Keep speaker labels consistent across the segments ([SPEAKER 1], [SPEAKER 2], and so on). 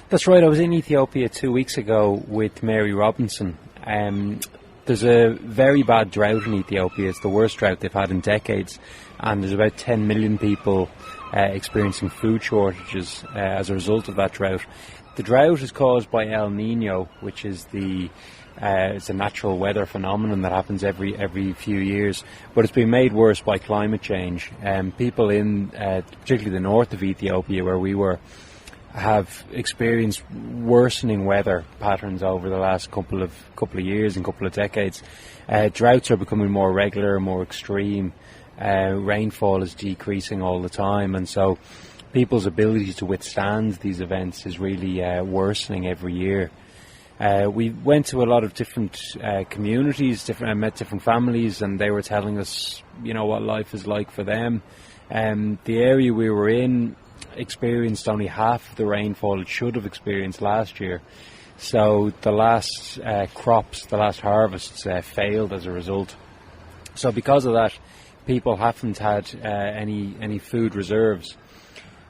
[SPEAKER 1] That's right. I was in Ethiopia 2 weeks ago with Mary Robinson. There's a very bad drought in Ethiopia. It's the worst drought they've had in decades, and there's about 10 million people experiencing food shortages as a result of that drought. The drought is caused by El Nino, which is it's a natural weather phenomenon that happens every few years, but it's been made worse by climate change. People in particularly the north of Ethiopia, where we were, have experienced worsening weather patterns over the last couple of years and couple of decades. Droughts are becoming more regular, more extreme. Rainfall is decreasing all the time, and so people's ability to withstand these events is really worsening every year. We went to a lot of different communities, met different families, and they were telling us, what life is like for them. The area we were in experienced only half the rainfall it should have experienced last year. So the last crops, the last harvests failed as a result. So because of that, people haven't had any food reserves.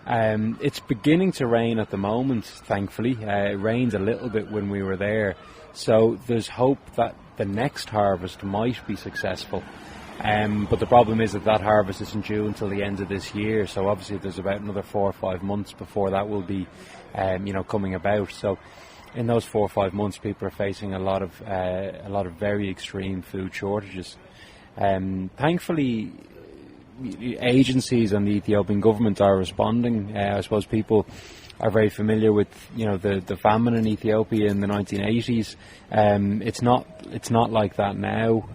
[SPEAKER 1] It's beginning to rain at the moment, thankfully. It rained a little bit when we were there. So there's hope that the next harvest might be successful. But the problem is that harvest isn't due until the end of this year. So obviously there's about another 4 or 5 months before that will be, coming about. So in those 4 or 5 months, people are facing a lot of very extreme food shortages. Thankfully, agencies and the Ethiopian government are responding. I suppose people are very familiar with the famine in Ethiopia in the 1980s. It's not like that now.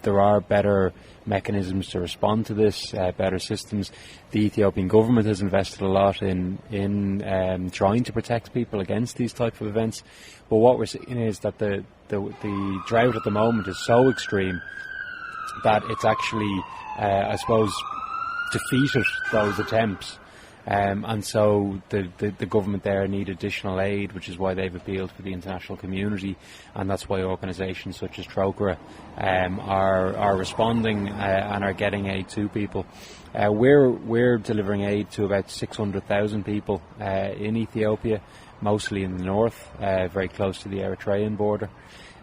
[SPEAKER 1] There are better mechanisms to respond to this, better systems. The Ethiopian government has invested a lot in trying to protect people against these type of events. But what we're seeing is that the drought at the moment is so extreme that it's actually, defeated those attempts. And so the government there need additional aid, which is why they've appealed for the international community, and that's why organisations such as Trócaire are responding and are getting aid to people. We're delivering aid to about 600,000 people in Ethiopia, mostly in the north, very close to the Eritrean border.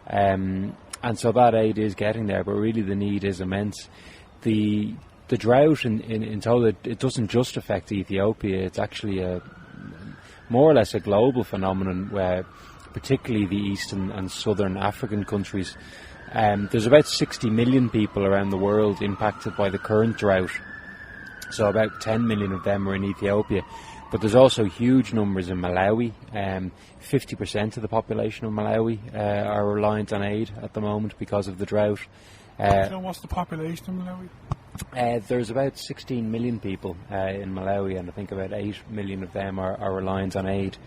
[SPEAKER 1] And so that aid is getting there, but really the need is immense. The drought in total, it doesn't just affect Ethiopia. It's actually more or less a global phenomenon, where particularly the eastern and southern African countries. There's about 60 million people around the world impacted by the current drought. So about 10 million of them are in Ethiopia. But there's also huge numbers in Malawi. 50% of the population of Malawi are reliant on aid at the moment because of the drought.
[SPEAKER 2] What's the population of Malawi?
[SPEAKER 1] There's about 16 million people in Malawi, and I think about 8 million of them are reliant on aid.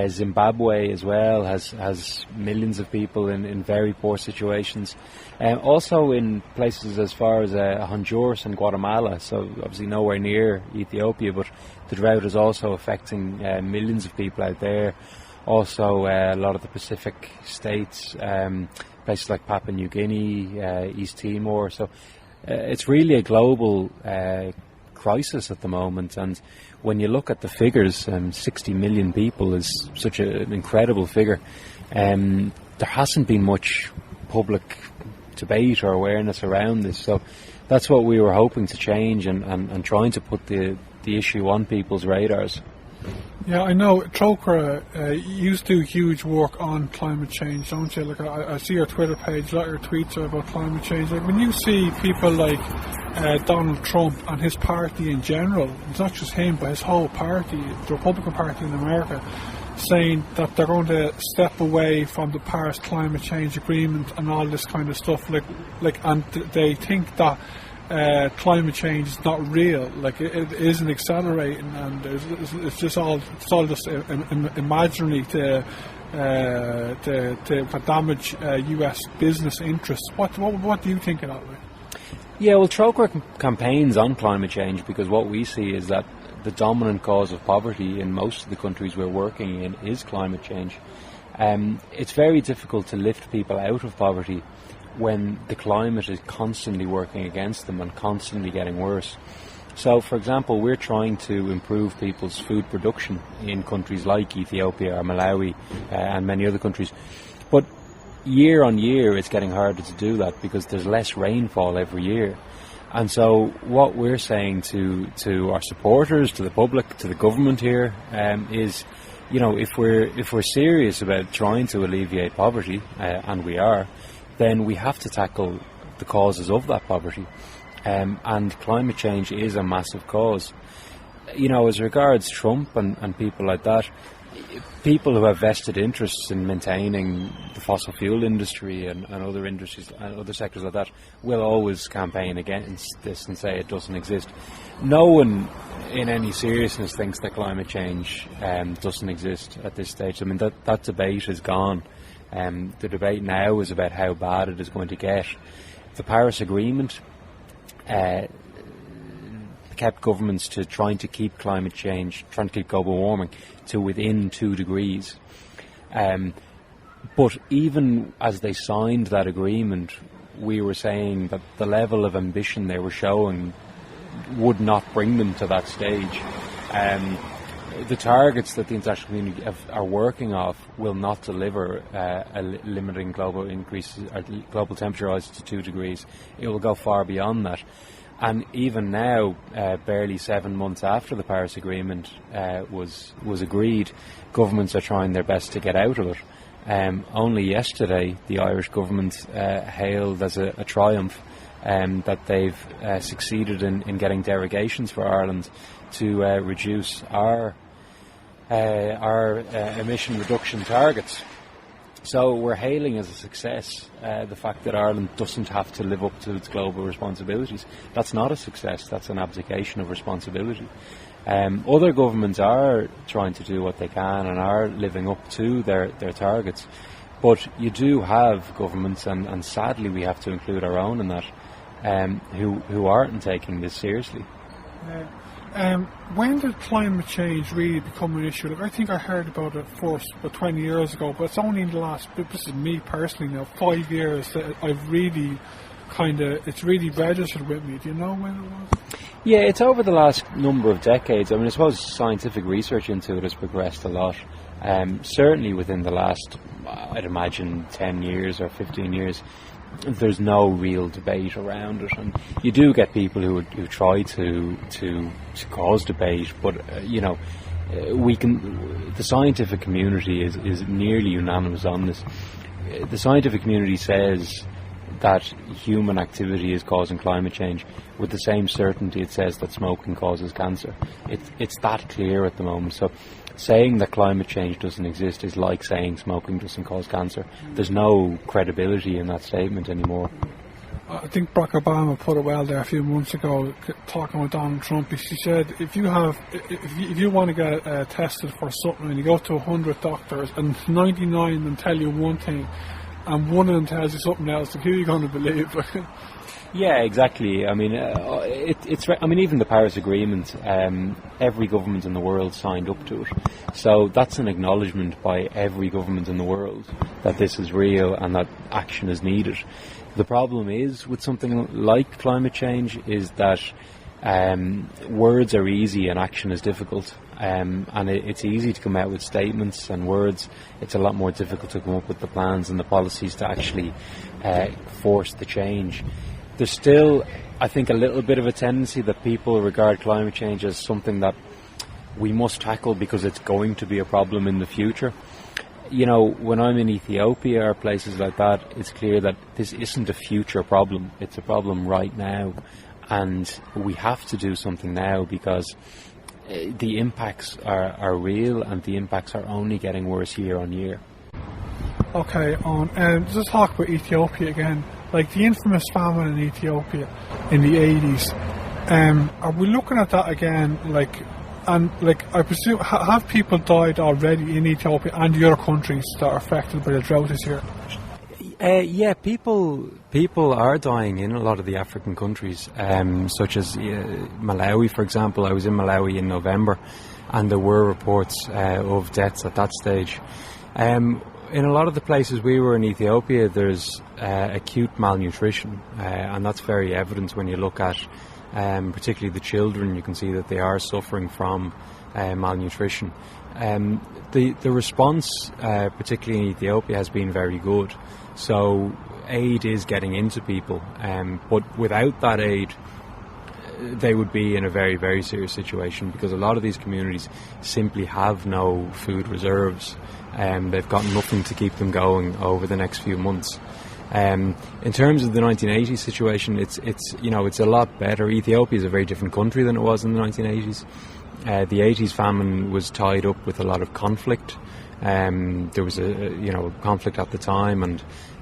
[SPEAKER 1] Zimbabwe as well has millions of people in very poor situations. Also in places as far as Honduras and Guatemala, so obviously nowhere near Ethiopia, but the drought is also affecting millions of people out there. Also a lot of the Pacific states, places like Papua New Guinea, East Timor. So it's really a global crisis at the moment, and when you look at the figures, 60 million people is such an incredible figure. There hasn't been much public debate or awareness around this, so that's what we were hoping to change and trying to put the issue on people's radars.
[SPEAKER 2] Yeah, I know. Trócaire, you do huge work on climate change, don't you? Like, I see your Twitter page, a lot of your tweets are about climate change. Like, when you see people like Donald Trump and his party in general, it's not just him, but his whole party, the Republican Party in America, saying that they're going to step away from the Paris Climate Change Agreement and all this kind of stuff, and they think that climate change is not real, like it isn't accelerating, and it's all just imaginary to damage US business interests. What do you think of that?
[SPEAKER 1] Yeah, well, Trócaire campaigns on climate change because what we see is that the dominant cause of poverty in most of the countries we're working in is climate change. It's very difficult to lift people out of poverty when the climate is constantly working against them and constantly getting worse. So, for example, we're trying to improve people's food production in countries like Ethiopia or Malawi and many other countries. But year on year, it's getting harder to do that because there's less rainfall every year. And so what we're saying to our supporters, to the public, to the government here, is, you know, if we're serious about trying to alleviate poverty, and we are, then we have to tackle the causes of that poverty. And climate change is a massive cause. You know, as regards Trump and people like that, people who have vested interests in maintaining the fossil fuel industry and other industries and other sectors like that will always campaign against this and say it doesn't exist. No one in any seriousness thinks that climate change doesn't exist at this stage. I mean, that debate is gone. The debate now is about how bad it is going to get. The Paris Agreement kept governments to trying to keep climate change, trying to keep global warming to within 2 degrees. But even as they signed that agreement, we were saying that the level of ambition they were showing would not bring them to that stage. The targets that the international community are working off will not deliver limiting global increases, or global temperature rise to 2 degrees. It will go far beyond that. And even now, barely 7 months after the Paris Agreement was agreed, governments are trying their best to get out of it. Only yesterday, the Irish government hailed as a triumph that they've succeeded in getting derogations for Ireland to reduce our emission reduction targets. So we're hailing as a success the fact that Ireland doesn't have to live up to its global responsibilities. That's not a success, that's an abdication of responsibility. Other governments are trying to do what they can and are living up to their targets. But you do have governments, and sadly we have to include our own in that, who aren't taking this seriously.
[SPEAKER 2] When did climate change really become an issue? Like, I think I heard about it first about 20 years ago, but it's only in the last, this is me personally now, 5 years that I've really it's really registered with me. Do you know when it was?
[SPEAKER 1] Yeah, it's over the last number of decades. I mean, I suppose scientific research into it has progressed a lot. Certainly within the last, I'd imagine, 10 years or 15 years, there's no real debate around it, and you do get people who try to cause debate, but the scientific community is nearly unanimous on this. The scientific community says that human activity is causing climate change with the same certainty it says that smoking causes cancer. It's that clear at the moment. So saying that climate change doesn't exist is like saying smoking doesn't cause cancer. There's no credibility in that statement anymore.
[SPEAKER 2] I think Barack Obama put it well there a few months ago, talking with Donald Trump. He said, if you want to get tested for something and you go to 100 doctors and 99 of them tell you one thing and one of them tells you something else, who are you going to believe?
[SPEAKER 1] Yeah, exactly. I mean, even the Paris Agreement, every government in the world signed up to it. So that's an acknowledgement by every government in the world that this is real and that action is needed. The problem is with something like climate change is that words are easy and action is difficult. And it's easy to come out with statements and words. It's a lot more difficult to come up with the plans and the policies to actually force the change. There's still, I think, a little bit of a tendency that people regard climate change as something that we must tackle because it's going to be a problem in the future. You know, when I'm in Ethiopia or places like that, it's clear that this isn't a future problem. It's a problem right now. And we have to do something now because the impacts are real and the impacts are only getting worse year on year.
[SPEAKER 2] Okay, just talk about Ethiopia again. Like the infamous famine in Ethiopia in the 80s. Are we looking at that again? I presume, have people died already in Ethiopia and the other countries that are affected by the drought this year?
[SPEAKER 1] Yeah, people are dying in a lot of the African countries, such as Malawi, for example. I was in Malawi in November, and there were reports of deaths at that stage. In a lot of the places we were in Ethiopia, there's acute malnutrition, and that's very evident when you look at particularly the children. You can see that they are suffering from malnutrition. The response, particularly in Ethiopia, has been very good. So aid is getting into people, but without that aid, they would be in a very, very serious situation, because a lot of these communities simply have no food reserves. They've got nothing to keep them going over the next few months. In terms of the 1980s situation, it's a lot better. Ethiopia is a very different country than it was in the 1980s. The 80s famine was tied up with a lot of conflict. There was a conflict at the time,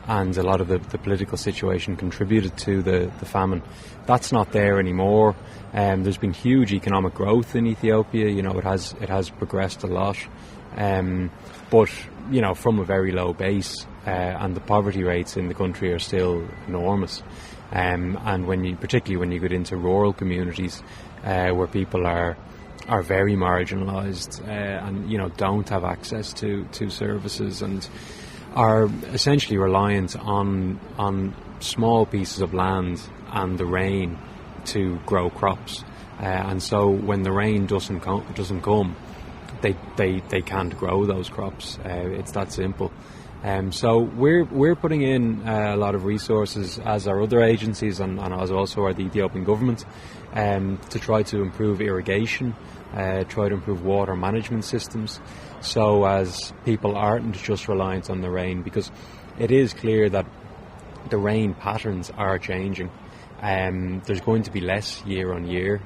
[SPEAKER 1] and a lot of the political situation contributed to the famine. That's not there anymore. There's been huge economic growth in Ethiopia. It has progressed a lot, but from a very low base, and the poverty rates in the country are still enormous. And particularly when you get into rural communities, where people are very marginalised, and don't have access to services, and are essentially reliant on small pieces of land and the rain to grow crops. And so when the rain doesn't come, they can't grow those crops. It's that simple. So we're putting in a lot of resources, as are other agencies, and as also are the Ethiopian government, to try to improve irrigation, try to improve water management systems, so as people aren't just reliant on the rain, because it is clear that the rain patterns are changing. There's going to be less year on year,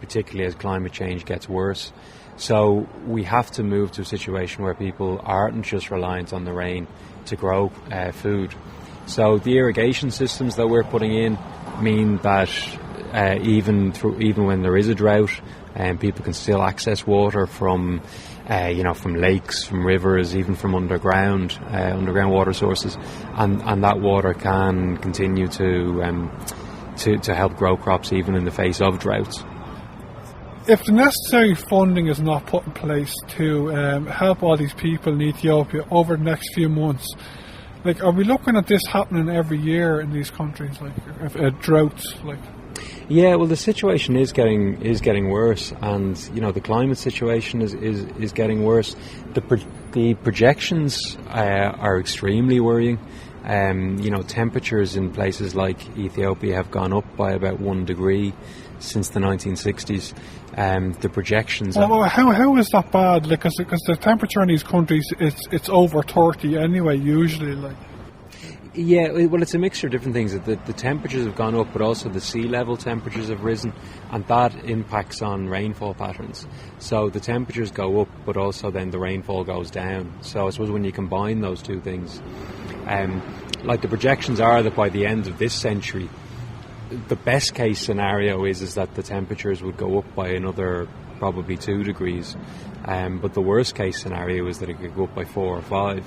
[SPEAKER 1] particularly as climate change gets worse. So we have to move to a situation where people aren't just reliant on the rain to grow food. So the irrigation systems that we're putting in mean that even when there is a drought, people can still access water from lakes, from rivers, even from underground water sources, and that water can continue to help grow crops even in the face of droughts.
[SPEAKER 2] If the necessary funding is not put in place to help all these people in Ethiopia over the next few months, are we looking at this happening every year in these countries, droughts?
[SPEAKER 1] Yeah, well, the situation is getting worse, and the climate situation is getting worse. The projections are extremely worrying. Temperatures in places like Ethiopia have gone up by about 1 degree since the 1960s. The projections.
[SPEAKER 2] How is that bad? Because the temperature in these countries it's over 30 anyway, usually.
[SPEAKER 1] Yeah, well, it's a mixture of different things. The temperatures have gone up, but also the sea level temperatures have risen, and that impacts on rainfall patterns. So the temperatures go up, but also then the rainfall goes down. So I suppose when you combine those two things, the projections are that by the end of this century, the best case scenario is that the temperatures would go up by another probably 2 degrees, but the worst case scenario is that it could go up by 4 or 5.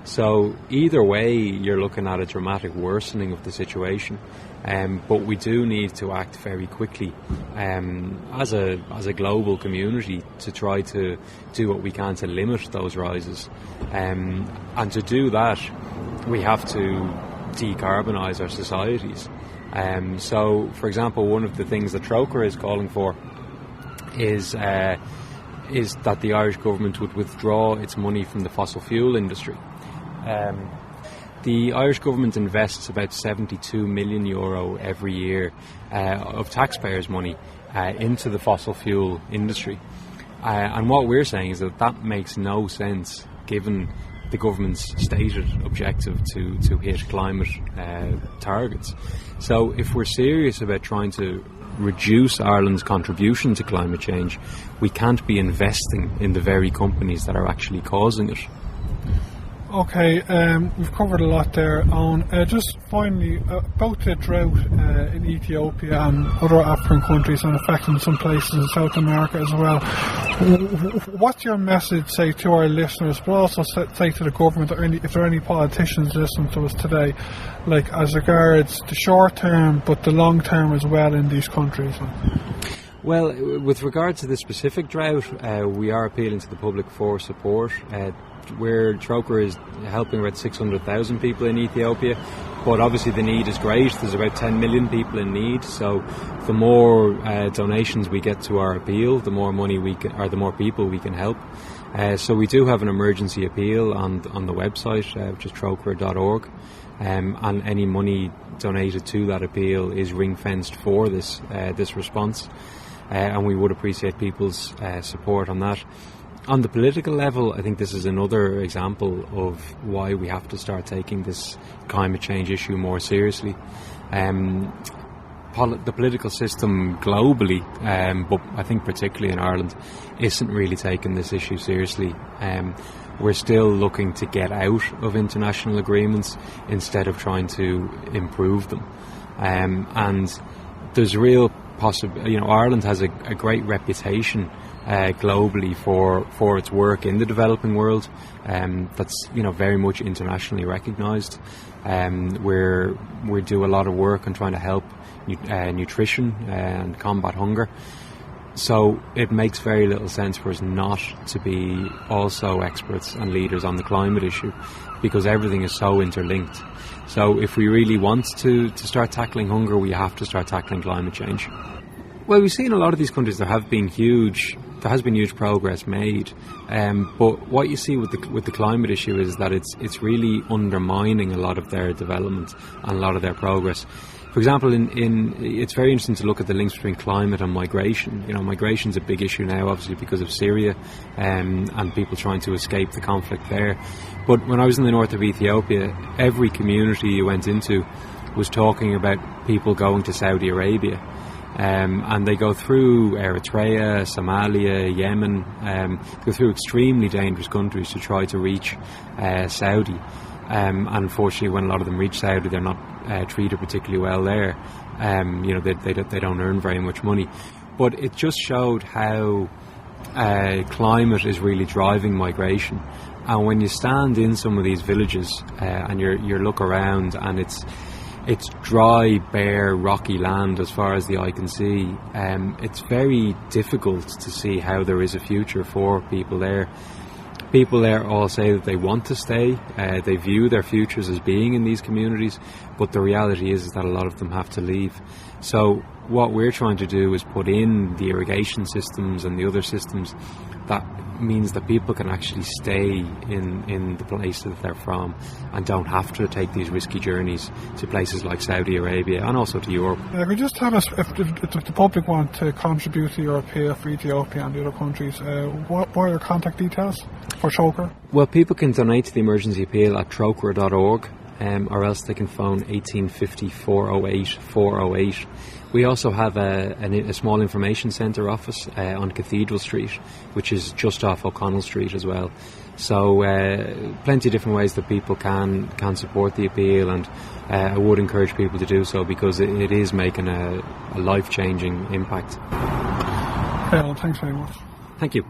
[SPEAKER 1] So either way, you're looking at a dramatic worsening of the situation, but we do need to act very quickly as a global community to try to do what we can to limit those rises, and to do that we have to decarbonise our societies. So, for example, one of the things that Trócaire is calling for is that the Irish government would withdraw its money from the fossil fuel industry. The Irish government invests about €72 million every year of taxpayers' money into the fossil fuel industry. And what we're saying is that makes no sense given the government's stated objective to hit climate targets. So if we're serious about trying to reduce Ireland's contribution to climate change, we can't be investing in the very companies that are actually causing it.
[SPEAKER 2] Okay, we've covered a lot there, Eoghan. Just finally, about the drought in Ethiopia and other African countries and affecting some places in South America as well. What's your message, say, to our listeners, but also say to the government, or if there are any politicians listening to us today, as regards the short term, but the long term as well in these countries?
[SPEAKER 1] Well, with regard to the specific drought, we are appealing to the public for support. Where Trócaire is helping about 600,000 people in Ethiopia, but obviously the need is great. There's about 10 million people in need, so the more donations we get to our appeal, the more money the more people we can help. So we do have an emergency appeal on the website, which is trócaire.org, and any money donated to that appeal is ring-fenced for this response, and we would appreciate people's support on that. On the political level, I think this is another example of why we have to start taking this climate change issue more seriously. The political system globally, but I think particularly in Ireland, isn't really taking this issue seriously. We're still looking to get out of international agreements instead of trying to improve them. And there's real Ireland has a great reputation globally for its work in the developing world. That's very much internationally recognised. We do a lot of work on trying to help nutrition and combat hunger. So it makes very little sense for us not to be also experts and leaders on the climate issue, because everything is so interlinked. So if we really want to start tackling hunger, we have to start tackling climate change. Well, we see in a lot of these countries there has been huge progress made, but what you see with the climate issue is that it's really undermining a lot of their development and a lot of their progress. For example, it's very interesting to look at the links between climate and migration. Migration's a big issue now, obviously because of Syria, and people trying to escape the conflict there. But when I was in the north of Ethiopia, every community you went into was talking about people going to Saudi Arabia. And they go through Eritrea, Somalia, Yemen, go through extremely dangerous countries to try to reach Saudi. And unfortunately, when a lot of them reach Saudi, they're not treated particularly well there. They don't earn very much money. But it just showed how climate is really driving migration. And when you stand in some of these villages and you look around, and it's dry, bare, rocky land as far as the eye can see. It's very difficult to see how there is a future for people there. People there all say that they want to stay. They view their futures as being in these communities, but the reality is that a lot of them have to leave. So what we're trying to do is put in the irrigation systems and the other systems that means that people can actually stay in the place that they're from and don't have to take these risky journeys to places like Saudi Arabia and also to Europe.
[SPEAKER 2] Could you just tell us, if the public want to contribute to your appeal for Ethiopia and the other countries, what are your contact details for Trócaire?
[SPEAKER 1] Well, people can donate to the emergency appeal at trócaire.org, or else they can phone 1850 408 408. We also have a small information centre office on Cathedral Street, which is just off O'Connell Street as well. So plenty of different ways that people can support the appeal, and I would encourage people to do so because it is making a life-changing impact.
[SPEAKER 2] Okay, well, thanks very much.
[SPEAKER 1] Thank you.